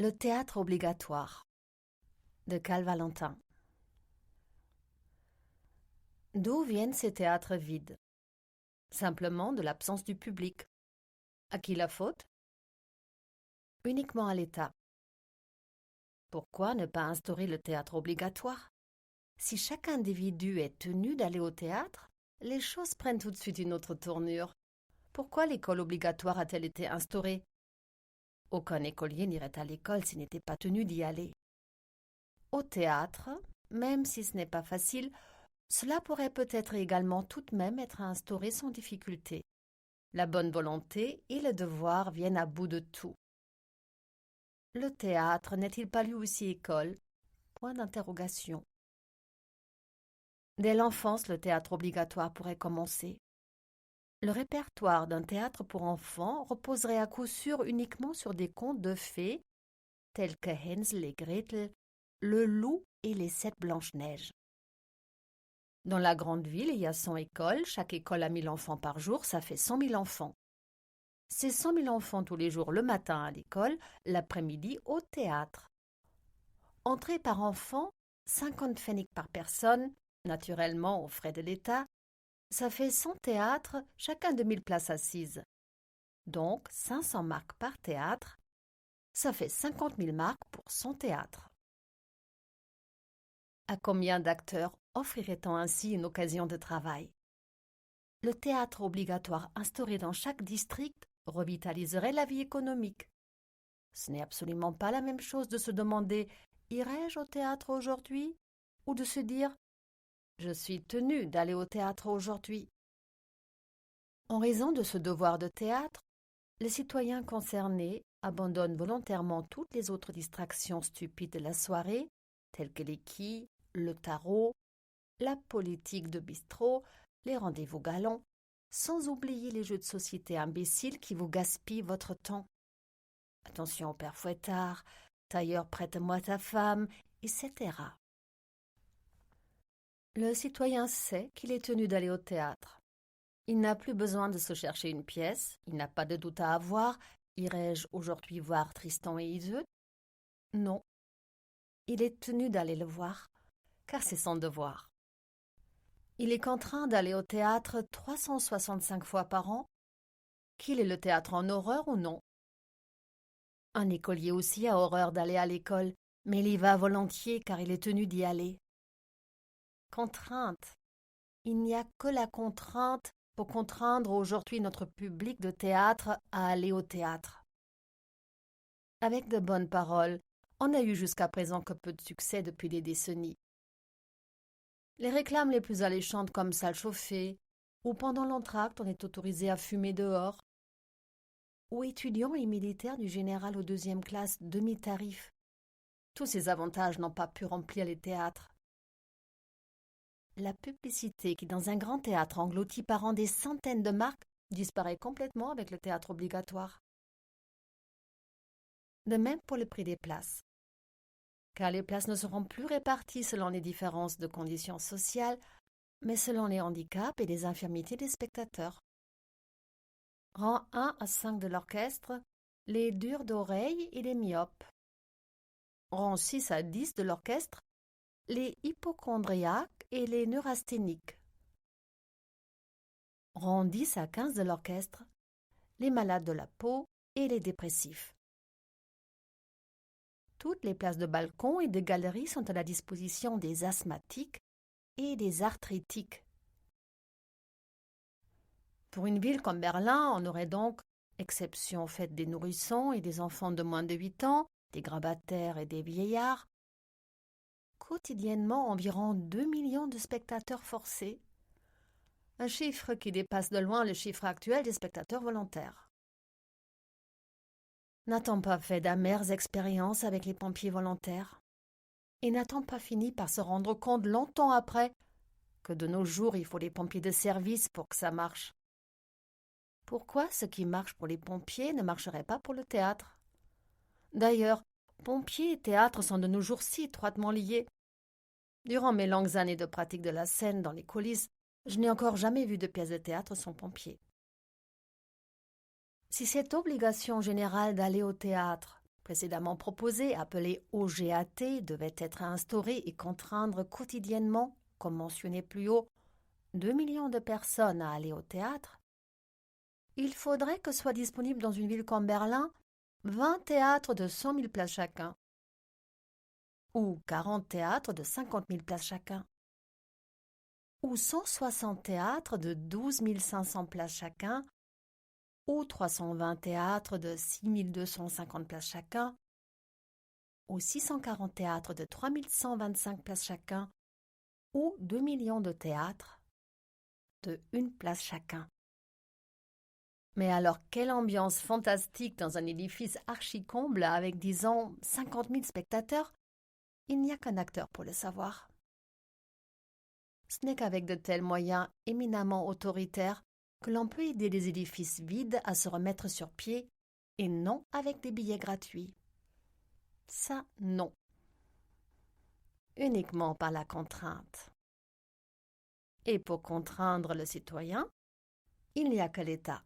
Le théâtre obligatoire de Cal Valentin. D'où viennent ces théâtres vides? Simplement de l'absence du public. À qui la faute? Uniquement à l'État. Pourquoi ne pas instaurer le théâtre obligatoire? Si chaque individu est tenu d'aller au théâtre, les choses prennent tout de suite une autre tournure. Pourquoi l'école obligatoire a-t-elle été instaurée? Aucun écolier n'irait à l'école s'il n'était pas tenu d'y aller. Au théâtre, même si ce n'est pas facile, cela pourrait peut-être également tout de même être instauré sans difficulté. La bonne volonté et le devoir viennent à bout de tout. Le théâtre n'est-il pas lui aussi école? Point d'interrogation. Dès l'enfance, le théâtre obligatoire pourrait commencer. Le répertoire d'un théâtre pour enfants reposerait à coup sûr uniquement sur des contes de fées, tels que Hänsel et Gretel, le loup et les 7 Blanches-Neiges. Dans la grande ville, il y a 100 écoles, chaque école a 1000 enfants par jour, ça fait 100 000 enfants. C'est 100 000 enfants tous les jours le matin à l'école, l'après-midi au théâtre. Entrée par enfant, 50 pfennig par personne, naturellement aux frais de l'État, ça fait 100 théâtres, chacun de 1000 places assises. Donc 500 marks par théâtre, ça fait 50 000 marks pour 100 théâtres. À combien d'acteurs offrirait-on ainsi une occasion de travail? Le théâtre obligatoire instauré dans chaque district revitaliserait la vie économique. Ce n'est absolument pas la même chose de se demander « Irai-je au théâtre aujourd'hui ?» ou de se dire « Je suis tenu d'aller au théâtre aujourd'hui ». En raison de ce devoir de théâtre, les citoyens concernés abandonnent volontairement toutes les autres distractions stupides de la soirée, telles que les quilles, le tarot, la politique de bistrot, les rendez-vous galants, sans oublier les jeux de société imbéciles qui vous gaspillent votre temps. Attention au père Fouettard, tailleur prête-moi ta femme, etc. Le citoyen sait qu'il est tenu d'aller au théâtre. Il n'a plus besoin de se chercher une pièce, il n'a pas de doute à avoir. Irai-je aujourd'hui voir Tristan et Iseult? Non. Il est tenu d'aller le voir, car c'est son devoir. Il est contraint d'aller au théâtre 365 fois par an, qu'il ait le théâtre en horreur ou non. Un écolier aussi a horreur d'aller à l'école, mais il y va volontiers car il est tenu d'y aller. Contrainte. Il n'y a que la contrainte pour contraindre aujourd'hui notre public de théâtre à aller au théâtre. Avec de bonnes paroles, on n'a eu jusqu'à présent que peu de succès depuis des décennies. Les réclames les plus alléchantes comme salle chauffée, ou pendant l'entracte on est autorisé à fumer dehors, ou étudiants et militaires du général aux 2e classe demi-tarif. Tous ces avantages n'ont pas pu remplir les théâtres. La publicité qui dans un grand théâtre engloutit par an des centaines de marques disparaît complètement avec le théâtre obligatoire. De même pour le prix des places. Car les places ne seront plus réparties selon les différences de conditions sociales, mais selon les handicaps et les infirmités des spectateurs. Rang 1 à 5 de l'orchestre, les durs d'oreille et les myopes. Rang 6 à 10 de l'orchestre, les hypocondriaques et les neurasthéniques. Rang 10 à 15 de l'orchestre, les malades de la peau et les dépressifs. Toutes les places de balcon et de galeries sont à la disposition des asthmatiques et des arthritiques. Pour une ville comme Berlin, on aurait donc, exception faite des nourrissons et des enfants de moins de 8 ans, des grabataires et des vieillards, quotidiennement environ 2 millions de spectateurs forcés, un chiffre qui dépasse de loin le chiffre actuel des spectateurs volontaires. N'a-t-on pas fait d'amères expériences avec les pompiers volontaires? Et n'a-t-on pas fini par se rendre compte longtemps après que de nos jours il faut les pompiers de service pour que ça marche? Pourquoi ce qui marche pour les pompiers ne marcherait pas pour le théâtre? D'ailleurs, pompiers et théâtre sont de nos jours si étroitement liés. Durant mes longues années de pratique de la scène dans les coulisses, je n'ai encore jamais vu de pièce de théâtre sans pompiers. Si cette obligation générale d'aller au théâtre précédemment proposé, appelé OGAT, devait être instauré et contraindre quotidiennement, comme mentionné plus haut, 2 millions de personnes à aller au théâtre, il faudrait que soient disponibles dans une ville comme Berlin 20 théâtres de 100 000 places chacun, ou 40 théâtres de 50 000 places chacun, ou 160 théâtres de 12 500 places chacun, ou 320 théâtres de 6 250 places chacun, ou 640 théâtres de 3 125 places chacun, ou 2 millions de théâtres de 1 place chacun. Mais alors, quelle ambiance fantastique dans un édifice archi-comble avec, disons, 50 000 spectateurs? Il n'y a qu'un acteur pour le savoir. Ce n'est qu'avec de tels moyens éminemment autoritaires que l'on peut aider les édifices vides à se remettre sur pied, et non avec des billets gratuits. Ça, non. Uniquement par la contrainte. Et pour contraindre le citoyen, il n'y a que l'État.